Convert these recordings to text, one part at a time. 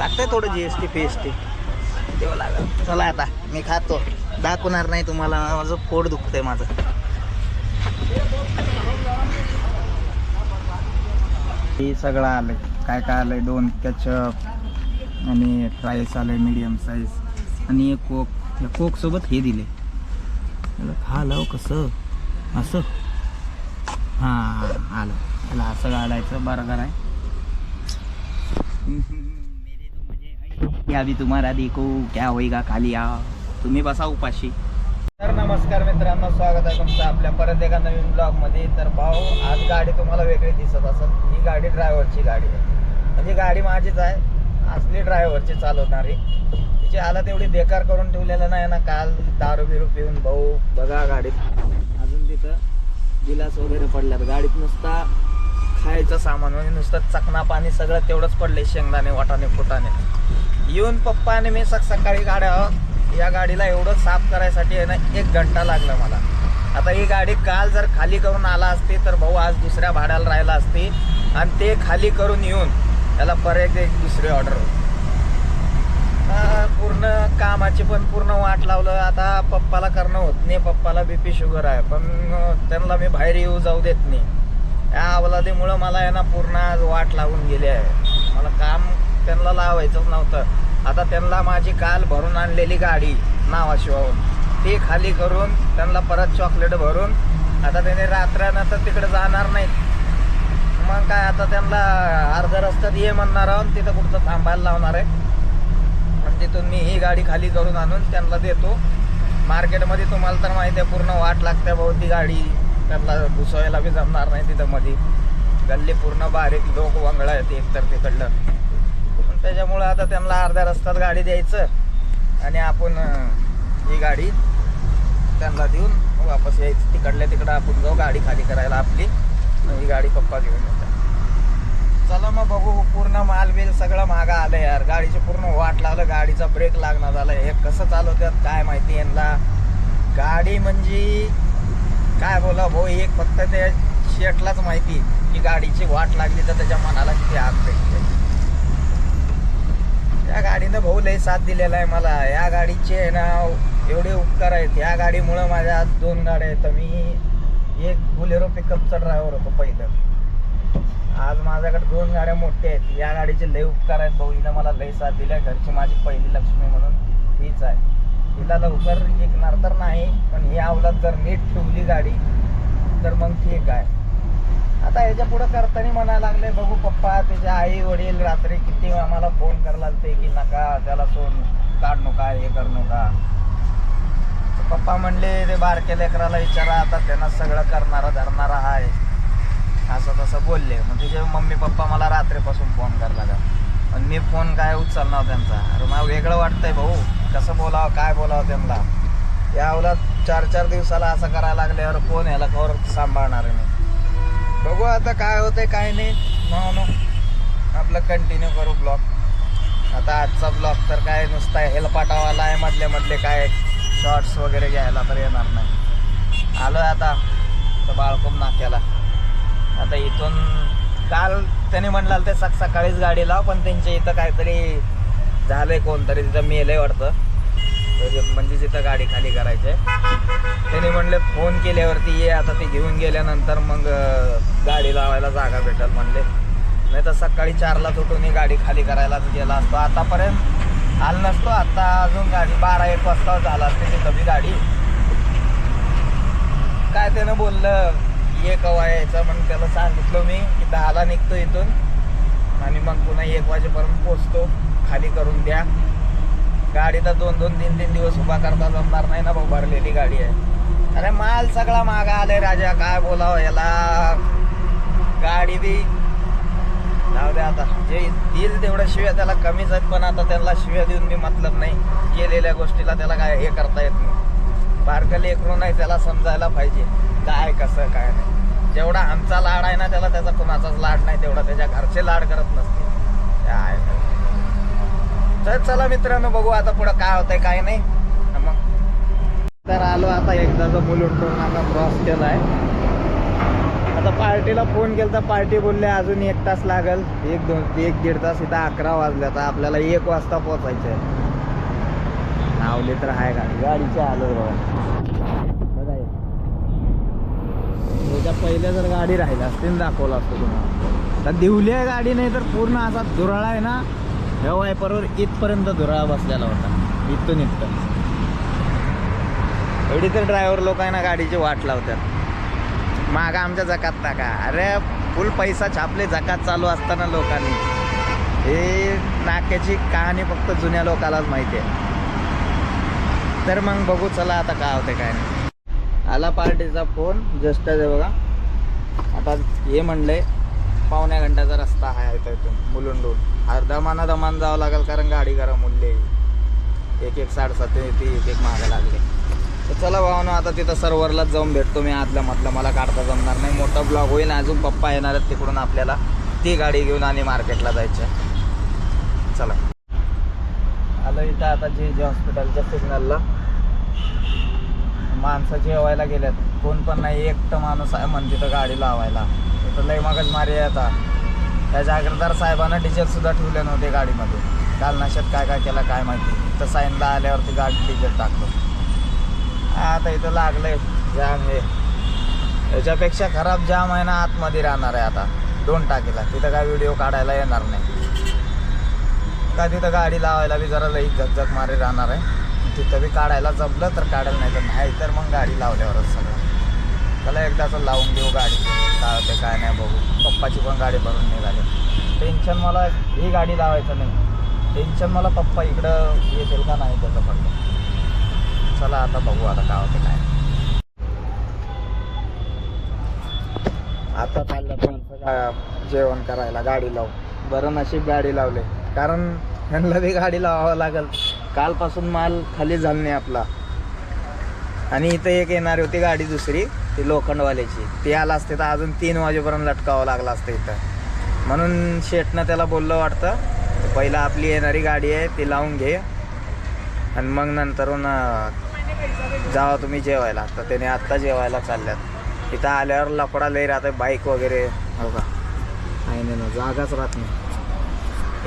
लागतंय थोडं GST FST तेव्हा लागेल. चला आता मी खातो, दाखवणार नाही तुम्हाला, माझं पोट दुखतंय माझं. हे सगळं आलंय, काय काय आलंय, 2 केचप आणि फ्राईस आलंय मीडियम साईज आणि एक कोक. त्या कोक सोबत हे दिले. खा लव कसं असं. हां आलं, त्याला असं घालायचं. बर्गर आहे. अभी तुम्हारा देखो क्या होईगा खालिया. तुम्ही बसा उपाशी. तर नमस्कार मित्रांनो, स्वागत आहे तुमचं आपल्या परत एका नवीन ब्लॉगमध्ये. तर भाऊ, आज गाडी तुम्हाला वेगळी दिसत असेल. ही गाडी ड्रायव्हरची गाडी आहे, म्हणजे गाडी माझीच आहे, असली ड्रायव्हरची चालवणारी. तिची हालत एवढी बेकार करून ठेवलेलं नाही ना. काल दारू बिरू पिऊन भाऊ बघा गाडीत अजून तिथं गिलास वगैरे पडल्यात. गाडीत नुसता खायचं सामान, म्हणजे नुसतं चकना पाणी सगळं तेवढंच पडले, शेंगदाणे वाटाणे फुटाणे. येऊन पप्पा आणि मी सकाळी गाड्या, या गाडीला एवढं साफ करायसाठी आहे ना 1 घंटा लागला मला. आता ही गाडी काल जर खाली करून आला असती तर भाऊ आज दुसऱ्या भाड्याला राहिला असती, आणि ते खाली करून येऊन त्याला परत एक दुसरी ऑर्डर. पूर्ण कामाची पण पूर्ण वाट लावलं. आता पप्पाला करणं होत नाही, पप्पाला BP शुगर आहे, पण त्यांना मी बाहेर येऊ जाऊ देत नाही. या अवलादीमुळं मला आहे ना पूर्ण आज वाट लागून गेली आहे. मला काम त्यांना लावायचंच नव्हतं. आता त्यांना माझी काल भरून आणलेली गाडी नावाशिवाहून ती खाली करून त्यांना परत चॉकलेट भरून, आता त्याने रात्रानंतर तिकडे जाणार नाहीत. मग काय, आता त्यांना अर्ध्या रस्त्यात ये म्हणणार आहोत, तिथं कुठं थांबायला लावणार आहे. आणि तिथून मी ही गाडी खाली करून आणून त्यांना देतो. मार्केटमध्ये तुम्हाला तर माहिती आहे पूर्ण वाट लागते भाऊ. ती गाडी त्यांना घुसवायला बी जमणार नाही. तिथं मध्ये गल्ली पूर्ण बारीक लोक वंगळ आहेत एकतर तिकडलं. त्याच्यामुळं आता त्यांना अर्ध्या रस्त्यात गाडी द्यायचं आणि आपण ही गाडी त्यांना देऊन वापस यायचं. तिकडल्या तिकडं आपण जाऊ गाडी खाली करायला आपली. ही गाडी पप्पा घेऊन येतात. चला मग बघू. पूर्ण मालबिल सगळं मागं आलं यार. गाडीची पूर्ण वाट लावलं, गाडीचा ब्रेक लागणार झालं. हे कसं चालवतात काय माहिती यांना. गाडी म्हणजे काय बोला भाऊ, एक फक्त ते शेटलाच माहिती की गाडीची वाट लागली तर त्याच्या मनाला किती आग भेटते. या गाडीनं भाऊ लय साथ दिलेला आहे मला. या गाडीचे आहे ना एवढे उपकार आहेत. या गाडीमुळं माझ्या आज 2 गाड्या आहेत. मी एक बुलेरो पिकअपचा ड्रायव्हर होतो पहिलं. आज माझ्याकडे 2 गाड्या मोठ्या आहेत. या गाडीचे लय उपकार आहेत भाऊ. हिनं मला लय साथ दिल्या. घरची माझी पहिली लक्ष्मी म्हणून हीच आहे. हिला लवकर ऐकणार तर नाही, पण ही अवलाद जर नीट ठेवली गाडी तर मग ठीक आहे. आता याच्या पुढं करताना म्हणायला लागले बघू पप्पा, त्याचे आई वडील रात्री किती आम्हाला फोन करायला लागते की नका त्याला सोन काढ नका, हे कर नका. पप्पा म्हणले ते बारके लेकराला विचारा, आता त्यांना सगळं करणारा धरणारा आहे, असं तसं बोलले. मग तिचे मम्मी पप्पा मला रात्रीपासून फोन करायला लागला, पण मी फोन काय उचलणार त्यांचा. अरे मला वेगळं वाटतंय भाऊ, कसं बोलावं काय बोलावं त्यांना. यावला 4-4 दिवसाला असं करायला लागल्यावर फोन याला कवर सांभाळणार आहे मी. बघू आता काय होतंय काय नाही. नो आपलं कंटिन्यू करू ब्लॉग. आता आजचा ब्लॉग तर काय नुसता हेलपाटावाला आहे, मधले काय शॉर्ट्स वगैरे घ्यायला तर येणार नाही. आलो आता तर बाळकोम नाक्याला. आता इथून काल त्याने म्हणलं ते सकाळीच गाडी लाव, पण त्यांच्या इथं काहीतरी झालंय, कोणतरी तिथं मेलंय वाटतं, म्हणजे तिथं गाडी खाली करायची. त्याने म्हणले फोन केल्यावरती ये. आता ते घेऊन गेल्यानंतर मग गाडी लावायला जागा भेटेल म्हणले. नाही तर सकाळी 4ला उठून गाडी खाली करायलाच गेला असतो. आतापर्यंत आलं नसतो. आता अजून गाडी 12-1 वाजता झाला असते तिथं बी गाडी. काय त्यानं बोललं ये कवा यायचं, म्हणून त्याला सांगितलं मी की 10ला निघतो इथून आणि मग पुन्हा 1 वाजेपर्यंत पोचतो, खाली करून द्या. गाडी तर 2-2, 3-3 दिवस उभा करता जमणार नाही ना भाऊ, भरलेली गाडी आहे. अरे माल सगळा मागा आलाय राजा, काय बोलावं याला. गाडी बी जाऊ द्या आता, जे देईल तेवढ्या शिव्या त्याला कमीच आहेत, पण आता त्याला शिव्या देऊन मी मतलब नाही. केलेल्या गोष्टीला त्याला काय हे करता येत नाही. बारकं लेकरू नाही, त्याला समजायला पाहिजे काय कसं काय नाही. जेवढा आमचा लाड आहे ना त्याला त्याचा कुणाचाच लाड नाही, तेवढा त्याच्या घरचे लाड करत नसते काय. तर चला मित्रांनो बघू आता पुढं काय होतंय काय नाही. मग तर आलो आता एकदा मुलुंड टोल नाका क्रॉस केलाय. आता पार्टीला फोन केला तर पार्टी बोलले अजून 1 तास लागेल, 1-1.5 तास. इथं 11 वाजले, आता आपल्याला 1 वाजता पोचायचं आहे. नावले तर आहे गाडीचे आलो बघा. त्याच्या पहिल्या जर गाडी राहिल्या असतील दाखवलं असतं तुम्हाला. तर दिवली आहे गाडी, नाही तर पूर्ण असा धुराळा आहे ना, ह्या वायपरवर इथपर्यंत धुराळा बसलेला होता, इथून इथं. एवढी तर ड्रायव्हर लोक आहे ना गाडीची वाट लावतात. मागा आमच्या जकात टाका, अरे फुल पैसा छापले जकात चालू असताना लोकांनी. हे नाक्याची कहाणी फक्त जुन्या लोकांनाच माहिती आहे. तर मग बघू चला आता काय होते काय नाही. आला पार्टीचा फोन जस्ट आहे बघा. आता हे म्हणलंय 1.25 घंट्याचा रस्ता आहे इथून मुलुंडून. दमान जावं लागेल, कारण गाडी गरम मूल्य 1 7:30 येते, 1 मागं लागले. तर चला भावानं आता तिथं सर्व्हरलाच जाऊन भेटतो मी. आदल्या म्हटलं मला काढता जमणार नाही, मोठा ब्लॉग होईल. अजून पप्पा येणार आहेत तिकडून, आपल्याला ती गाडी घेऊन आणि मार्केटला जायचं. चला आलं इथं आता जे हॉस्पिटलच्या सिग्नलला. माणसं जेवायला गेल्यात, कोण पण नाही, एकटं माणूस आहे म्हणते तर गाडी लावायला. इथं लय मगच मारी आहे. आता त्या जागीरदार साहेबांना डिझेलसुद्धा ठेवले नव्हते गाडीमध्ये. काल नशेत काय काय केलं काय माहिती. तर साईनला आल्यावरती गाडी डिझेल टाकलो. आता इथं लागलंय जाम. हे याच्यापेक्षा खराब जाम आहे ना आतमध्ये राहणार आहे आता 2 टाकीला. तिथं काय व्हिडिओ काढायला येणार नाही का, तिथं गाडी लावायला बी जरा लई झकझक मारी राहणार आहे. तिथं बी काढायला जमलं तर काढायला, नाही तर मग गाडी लावल्यावरच सगळं. चला एकदाच लावून घेऊ गाडी, काय होते काय नाही बघू. पप्पाची पण गाडी भरून निघाली. टेन्शन मला ही गाडी लावायचं नाही, टेन्शन मला पप्पा इकडं येतील का नाही त्याचं पडलं. चला आता बघू आता काय होते काय. आता चाललं माणसं जेवण करायला गाडी लावू. बरं नशीब गाडी लावले, कारण ह्यांना बी गाडी लावावं लागेल. कालपासून माल खाली झाला नाही आपला. आणि इथं एक येणार होती गाडी दुसरी, ती लोखंडवाल्याची. ती आला असते तर अजून 3 वाजेपर्यंत लटकावं लागलं असतं इथं. म्हणून शेटनं त्याला बोललं वाटतं, पहिला आपली येणारी गाडी आहे ती लावून घे आणि मग नंतरून जावा तुम्ही जेवायला. तर त्याने आत्ता जेवायला चालल्यात. इथं आल्यावर लफडा लई राहतं, बाईक वगैरे. हो का, नाही ना, जागाच राहत नाही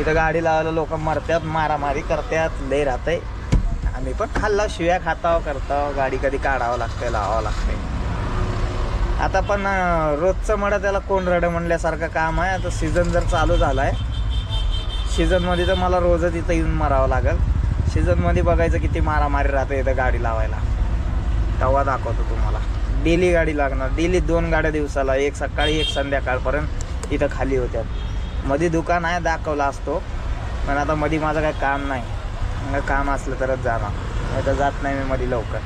इथं. गाडी लावायला लोक मरतात, मारामारी करतात, लई राहतंय. आम्ही पण खाल्ला शिव्या खाताव करताव. गाडी कधी काढावं लागतंय, लावावं लागतंय. आता पण रोजचं मडं त्याला कोण रडं म्हणल्यासारखं काम आहे. आता सीझन जर चालू झाला आहे, सीझनमध्ये तर मला रोजच इथं येऊन मारावं लागेल. सीझनमध्ये बघायचं किती मारामारी राहते इथं गाडी लावायला, तेव्हा दाखवतो तुम्हाला. डेली गाडी लागणार, डेली 2 गाड्या दिवसाला, एक सकाळी एक संध्याकाळपर्यंत इथं खाली होत्यात. मध्ये दुकान आहे दाखवला असतो, पण आता मध्ये माझं काही काम नाही. काम असलं तरच जाणार, नाही तर जात नाही मी मध्ये लवकर.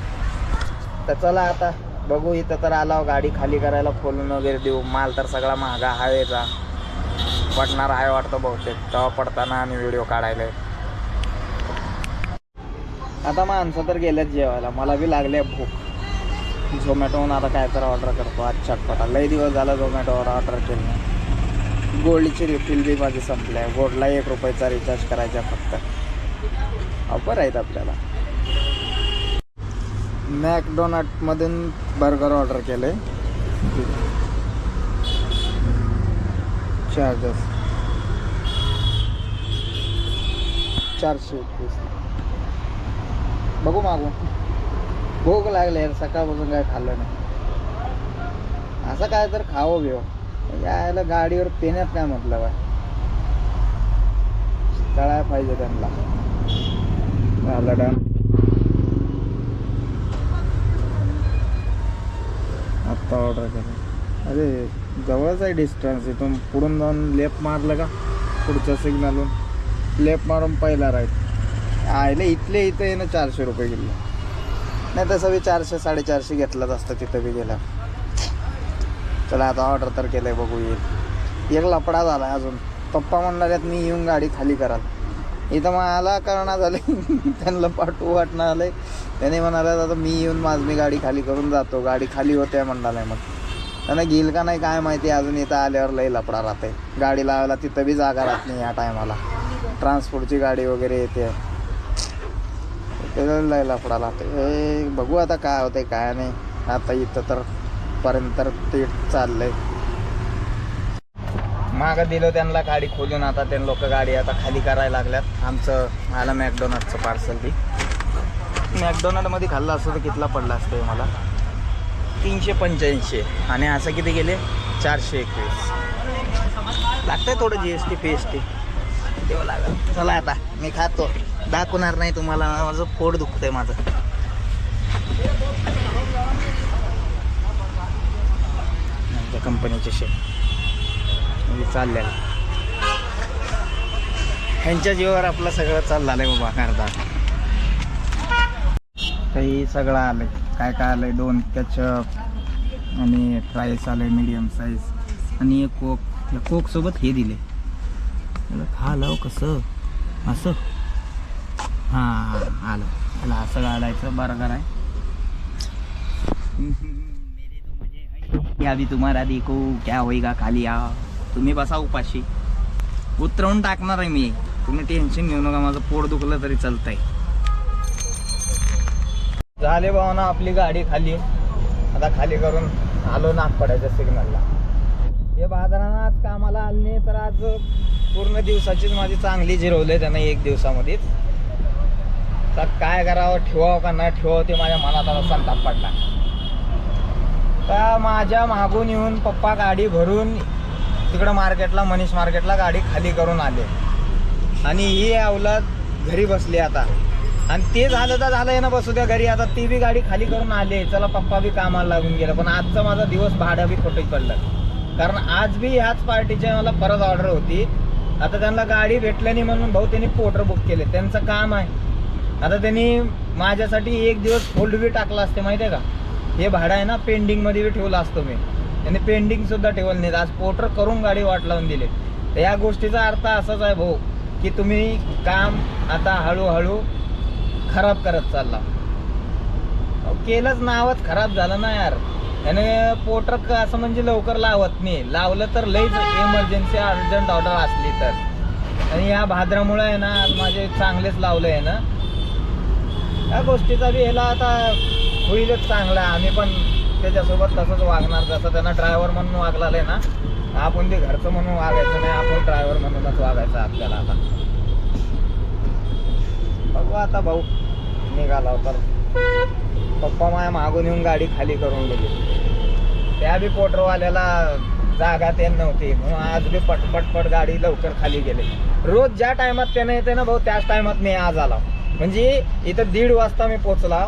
तर चला आता बघू. इथं तर आला गाडी खाली करायला, खोलून वगैरे देऊ. माल तर सगळा महागा हवेचा पडणार आहे वाटतं बहुतेक, तेव्हा पडताना आणि व्हिडिओ काढायला. आता माणसं तर गेल्यात जेवायला, मला बी लागले भूक. झोमॅटोहून आता काय तर ऑर्डर करतो आज चटपटा. लई दिवस झाला झोमॅटोवर ऑर्डर केलं नाही. गोल्डची रिफिल बी माझी संपली आहे. गोल्डला 1 रुपयाचा रिचार्ज करायचा फक्त. ऑफर आहेत आपल्याला. मॅकडोनल्डमधून बर्गर ऑर्डर केलं आहे. चार्जेस 421. बघू मागू. भूक लागले यार, सकाळपासून काय खाल्लं नाही. असं काय तर खावं घेऊ. यायला गाडीवर पेण्यात काय म्हटलं बा, कळायला पाहिजे त्यांना. झालं डन. आत्ता ऑर्डर केलं. अरे जवळच आहे डिस्टन्स. इथून पुढून जाऊन लेफ्ट मारलं का, पुढच्या सिग्नलून लेफ्ट मारून पहिला राईट. आयले इथले इथं येणं 400 रुपये किलो. नाही तसं बी 400-450 घेतलंच असतं तिथं बी गेलं. चला आता ऑर्डर तर केलं आहे, बघू येईल. एक लफडा झाला आहे अजून. पप्पा म्हणणार आहेत मी येऊन गाडी खाली कराल. इथं मला कळणार झाले त्यांना पाठवू वाटणं आलं आहे. त्याने म्हणाले आता मी येऊन मी गाडी खाली करून जातो. गाडी खाली होते म्हणाले. मग त्यांना घेईल का नाही काय माहिती. अजून इथं आल्यावर लई लफडा राहते. गाडी लावायला तिथं बी जागा राहत नाही या टायमाला. ट्रान्सपोर्टची गाडी वगैरे येते, त्याला लई लफडा राहते. बघू आता काय होते काय नाही. आता इथं तर पर्यंत ते चाललंय. मागं दिलं त्यांना गाडी खोलून. आता ते लोक गाडी आता खाली करायला लागल्यात. आमचं मला मॅकडोनल्डचं पार्सल ती मॅकडोनल्डमध्ये खाल्लं असतं तर कितला पडला असतं मला 385 आणि असं किती गेले 421. लागतंय थोडं GST PST देवं लागेल. चला आता मी खातो, दाखवणार नाही तुम्हाला. माझं पोट दुखतंय माझं. आमच्या कंपनीचे शेअर चाललेलं ह्यांच्या जीवावर आपलं सगळं चाललं आहे बाबा. अर्धा काही सगळं आलं आहे. काय काय आलं आहे 2 केचप आणि फ्राईस आलं आहे मीडियम साईज आणि एक कोक. या कोकसोबत हे दिले. खा लाव कसं असं. हां आलं त्याला असं घालायचं. बर्गर आहे. या भी तुम्हाला देखो क्या होईगा खाली या. तुम्ही बसा उपाशी. उतरवून टाकणार आहे मी. तुम्ही टेन्शन घेऊ नका. माझं पोट दुखलं तरी चालतंय. झाले भावना आपली गाडी खाली. आता खाली करून आलो नागपड्याच्या सिग्नलला. हे बाजारानं आज कामाला आले नाही तर आज पूर्ण दिवसाचीच माझी चांगली जिरवले त्यानं 1 दिवसामध्येच. तर काय करावं, ठेवावं का नाही ठेवावं ते माझ्या मनात आता संताप पडला. तर माझ्या मागून येऊन पप्पा गाडी भरून तिकडं मार्केटला मनीष मार्केटला गाडी खाली करून आले आणि ही अवलाद घरी बसली आता. आणि ते झालं तर झालं आहे ना, बसू द्या घरी. आता ती बी गाडी खाली करून आले. चला पप्पा बी कामाला लागून गेलं. पण आजचा माझा दिवस भाडं बी खोटं पडलं. कारण आज बी ह्याच पार्टीच्या मला परत ऑर्डर होती. आता त्यांना गाडी भेटली नाही म्हणून भाऊ त्यांनी पोर्टर बुक केले. त्यांचं काम आहे. आता त्यांनी माझ्यासाठी 1 दिवस होल्ड बी टाकला असते माहिती आहे का. हे भाडं आहे ना पेंडिंगमध्ये बी ठेवलं असतं मी. त्यांनी पेंडिंगसुद्धा ठेवलं नाही. आज पोर्टर करून गाडी वाट लावून दिली. तर या गोष्टीचा अर्थ असाच आहे भाऊ की तुम्ही काम आता हळूहळू खराब करत चालला. केलंच नावच खराब झालं ना यार. त्याने पोर्टर असं म्हणजे लवकर लावत नाही. लावलं तर लईच इमर्जन्सी अर्जंट ऑर्डर असली तर. आणि या भाद्रामुळे आहे ना आज माझे चांगलेच लावलं आहे ना. या गोष्टीचा बी ह्याला आता होईलच चांगला. आम्ही पण त्याच्यासोबत तसंच वागणार जसं त्यांना ड्रायव्हर म्हणून वागलेलं आहे ना. आपण ते घरचं म्हणून वागायचं नाही. आपण ड्रायव्हर म्हणूनच वागायचं आपल्याला. आता बघू आता भाऊ निघाला तर पप्पा माझ्या मागून येऊन गाडी खाली करून गेली. त्या बी पोटरवाल्याला जागा ते नव्हती म्हणून आज बी पटपट गाडी लवकर खाली गेली. रोज ज्या टायमात त्यानं येते ना भाऊ त्याच टायमात मी आज आला. म्हणजे इथं 1:30 वाजता मी पोचला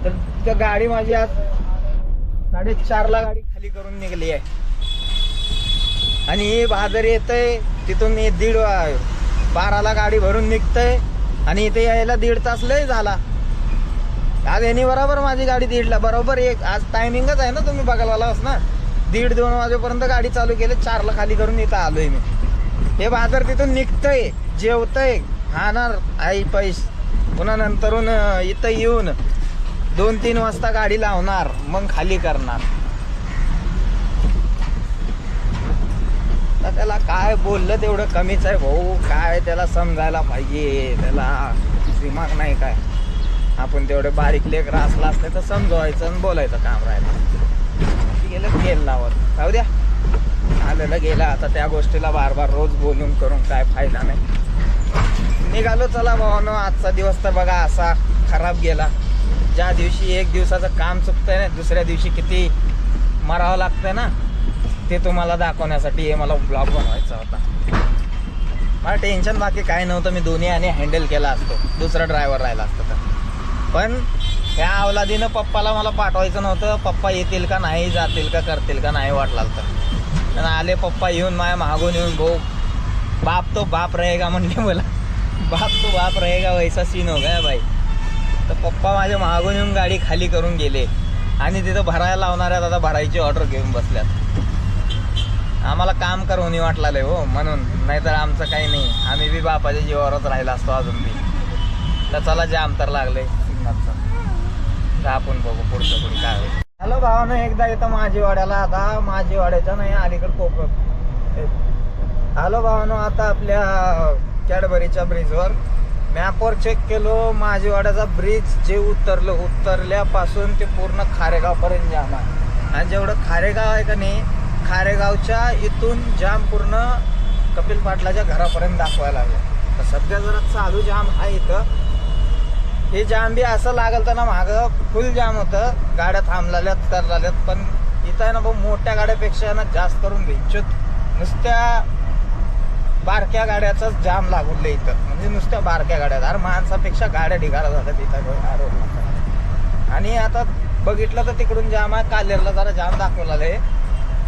तर तिथं गाडी माझी आज 4:30ला गाडी खाली करून निघली आहे. आणि बाजार येतंय तिथून 12ला गाडी भरून निघतंय आणि इथे यायला 1.5 तास लय झाला. आज यांनी बरोबर माझी गाडी 1:30ला बरोबर आज टायमिंगच आहे ना तुम्ही बघायला आलास ना. 1:30-2 वाजेपर्यंत गाडी चालू केली. 4ला खाली करून इथं आलोय मी. हे बाजार तिथून निघतंय जेवतंय खाणार आई पैस पुन्हा नंतरून इथं येऊन 2-3 वाजता गाडी लावणार मग खाली करणार. तर त्याला काय बोललं तेवढं कमीच आहे भाऊ. काय त्याला समजायला पाहिजे. त्याला दिमाग नाही काय. आपण तेवढे बारीक लेकरं असला असले तर समजवायचं आणि बोलायचं काम राहिलं. गेलं तेल लावत जाऊ द्या. आलेलं गेलं आता त्या गोष्टीला बार बार रोज बोलून करून काय फायदा नाही. निघालो चला भावानो. आजचा दिवस तर बघा असा खराब गेला. ज्या दिवशी 1 दिवसाचं काम चुकतंय ना दुसऱ्या दिवशी किती मरावं लागतंय ना ते तुम्हाला दाखवण्यासाठी हे मला ब्लॉग बनवायचा होता. मला टेन्शन बाकी काय नव्हतं. मी दोन्ही आणि हँडल केला असतो. दुसरा ड्रायव्हर राहिला असतं तर. पण ह्या अवलादीनं पप्पाला मला पाठवायचं नव्हतं. पप्पा येतील का नाही जातील का करतील का नाही वाटला तर आले पप्पा येऊन माझ्या मागून येऊन भाऊ बाप तो बाप रहेगा म्हणले मला. बाप तो बाप रहेगा वैसा सीन हो गया भाई. तर पप्पा माझ्या मागून येऊन गाडी खाली करून गेले आणि तिथं भरायला लावणाऱ्या आता भरायची ऑर्डर घेऊन बसल्यात. आम्हाला काम करून वाटलं हो म्हणून. नाहीतर आमचं काही नाही. आम्ही बी बापाच्या जीवावरच राहिला असतो अजून बी. तर चला जाम तर लागले सिग्नलचं. तर आपण बघू पुढचं पुढे काय होईल. हॅलो भावानं एकदा येतं माझीवाड्याला. आता माझीवाड्याच्या नाही अलीकडे कोकण. हॅलो भावानं आता आपल्या कॅडबरीच्या ब्रिजवर मॅपवर चेक केलो. माझीवाड्याचा ब्रिज जे उतरल्यापासून ते पूर्ण खारेगावपर्यंत जाम आहे. आणि जेवढं खारेगाव आहे का नाही खारेगावच्या इथून जाम पूर्ण कपिल पाटलाच्या घरापर्यंत दाखवायला लागलं. तर सध्या जरा चालू जाम आहे इथं. हे जाम बी असं लागल तर ना मागं फुल जाम होतं, गाड्या थांबलेल्यात तरलाल्यात. पण इथं आहे ना भाऊ मोठ्या गाड्यापेक्षा ना जास्त करून भिंचूत नुसत्या बारक्या गाड्याचाच जाम लागून इथं. म्हणजे नुसत्या बारक्या गाड्या, अरे माणसापेक्षा गाड्या ढिगारा जातात इथं. आणि आता बघितलं तर तिकडून जाम आहे. कालेरला जरा जाम दाखवलेलं आहे.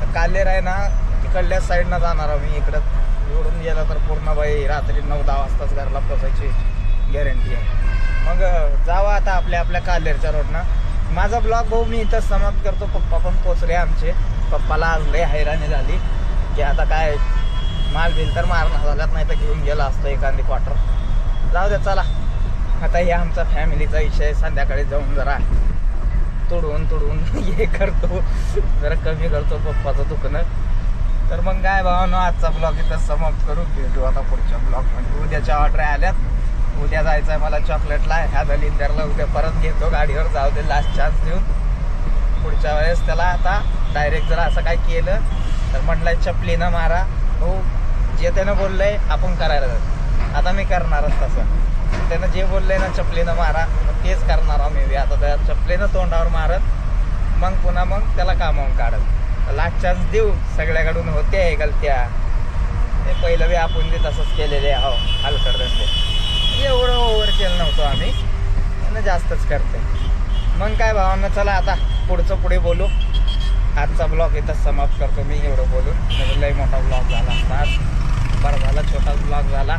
तर कालेर आहे ना तिकडल्या साईडनं जाणार आम्ही. इकडं निवडून गेलं तर पूर्ण बाई रात्री 9-10 वाजताच घरला पोचायची गॅरंटी आहे. मग जावा आता आपल्या कालेरच्या रोडनं. माझा ब्लॉग भाऊ मी इथं समाप्त करतो. पप्पा पण पोचले आमचे. पप्पाला आज लय हैराणी झाली की आता काय माल बिल तर मारणं झाल्यात, नाही तर घेऊन गेला असतं एखादी क्वार्टर. जाऊ द्या चला, आता हे आमचा फॅमिलीचा विषय. संध्याकाळी जाऊन जरा तुडवून हे करतो, जरा कमी करतो पप्पाचं दुखणं. तर मग काय भावानो, आजचा ब्लॉग इथं समाप्त करू. भेटू आता पुढच्या ब्लॉगमध्ये. उद्याच्या ऑर्डर आल्यात. उद्या जायचं आहे मला चॉकलेटला, ह्या दलिंदरला. उद्या परत घेतो गाडीवर, जाऊ दे लास्ट चान्स देऊन. पुढच्या वेळेस त्याला आता डायरेक्ट जर असं काय केलं तर म्हटलंय चपलीनं मारा. हो, जे त्यानं बोललंय आपण करायला जातो. आता मी करणारच तसं. त्यानं जे बोललंय ना चपलीनं मारा, मग तेच करणार आम्ही बी. आता त्या चपलीनं तोंडावर मारत मग पुन्हा मग त्याला कामावून काढत. लास्ट चान्स देऊ. सगळ्याकडून होते आहे गलत्या. ते पहिलं बी आपण बी तसंच केलेले आहो, हलकड धंदे. एवढं ओव्हर केलं नव्हतं आम्ही, आणि जास्तच करते. मग काय भावांना, चला आता पुढचं पुढे बोलू. आजचा ब्लॉग इथं समाप्त करतो मी एवढं बोलून. लई मोठा ब्लॉग झाला असता आज. बरं झाला छोटा ब्लॉग झाला.